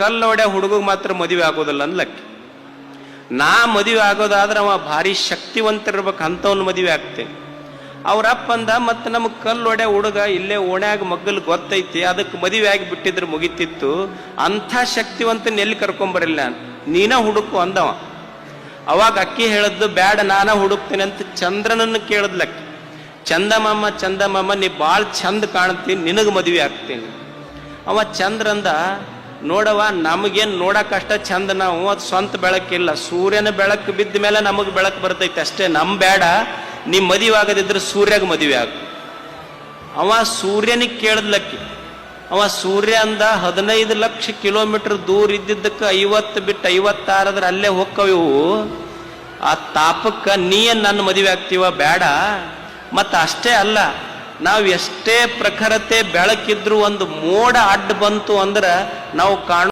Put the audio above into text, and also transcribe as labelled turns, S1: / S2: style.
S1: ಕಲ್ಲೊಡೆ ಹುಡುಗ ಮಾತ್ರ ಮದುವೆ ಆಗೋದಿಲ್ಲ ಅನ್ಲಕ್ಕಿ. ನಾ ಮದುವೆ ಆಗೋದಾದ್ರೆ ಅವ ಭಾರಿ ಶಕ್ತಿವಂತರಿರ್ಬೇಕು, ಅಂಥವ್ನ ಮದುವೆ ಆಗ್ತೇನೆ. ಅವ್ರಪ್ಪ ಅಂದ ಮತ್ತೆ ನಮಗೆ ಕಲ್ಲೊಡೆ ಹುಡುಗ ಇಲ್ಲೇ ಓಣ್ಯಾಗ ಮಗ್ಗಲ್ ಗೊತ್ತೈತಿ, ಅದಕ್ಕೆ ಮದುವೆ ಆಗಿ ಬಿಟ್ಟಿದ್ರೆ ಮುಗಿತಿತ್ತು, ಅಂಥ ಶಕ್ತಿವಂತನ ಎಲ್ಲಿ ಕರ್ಕೊಂಬರಿಲ್ಲ, ನೀನ ಹುಡುಕು ಅಂದವ. ಅವಾಗ ಅಕ್ಕಿ ಹೇಳದ್ದು ಬ್ಯಾಡ ನಾನ ಹುಡುಕ್ತೇನೆ ಅಂತ ಚಂದ್ರನನ್ನು ಕೇಳದ್ಲಕ್ಕಿ. ಚಂದಮಾಮ ನೀ ಭಾಳ ಚಂದ ಕಾಣ್ತೀನಿ, ನಿನಗೆ ಮದುವೆ ಆಗ್ತೀನಿ. ಅವ ಚಂದ್ರಂದ ನೋಡವ ನಮಗೇನು ನೋಡಕ್ಕಷ್ಟ ಚಂದ, ನಾವು ಅದು ಸ್ವಂತ ಬೆಳಕಿಲ್ಲ, ಸೂರ್ಯನ ಬೆಳಕು ಬಿದ್ದ ಮೇಲೆ ನಮಗೆ ಬೆಳಕು ಬರ್ತೈತೆ ಅಷ್ಟೇ, ನಮ್ ಬೇಡ, ನೀ ಮದುವೆ ಆಗದಿದ್ರೆ ಸೂರ್ಯಗೆ ಮದುವೆ ಆಗ. ಅವ ಸೂರ್ಯನಿಗೆ ಕೇಳದ್ಲಕ್ಕಿ. ಅವ ಸೂರ್ಯ ಅಂದ 15 ಲಕ್ಷ ಕಿಲೋಮೀಟರ್ ದೂರ ಇದ್ದಿದ್ದಕ್ಕೆ 50 ಬಿಟ್ಟು 56 ಅಲ್ಲೇ ಹೋಕ್ಕವು, ಆ ತಾಪಕ್ಕೆ ನೀನ್ ನನ್ನ ಮದುವೆ ಆಗ್ತೀವ ಬೇಡ. ಮತ್ತ ಅಷ್ಟೇ ಅಲ್ಲ, ನಾವು ಎಷ್ಟೇ ಪ್ರಖರತೆ ಬೆಳಕಿದ್ರು ಒಂದು ಮೋಡ ಅಡ್ಡ ಬಂತು ಅಂದ್ರೆ ನಾವು ಕಾಣೋ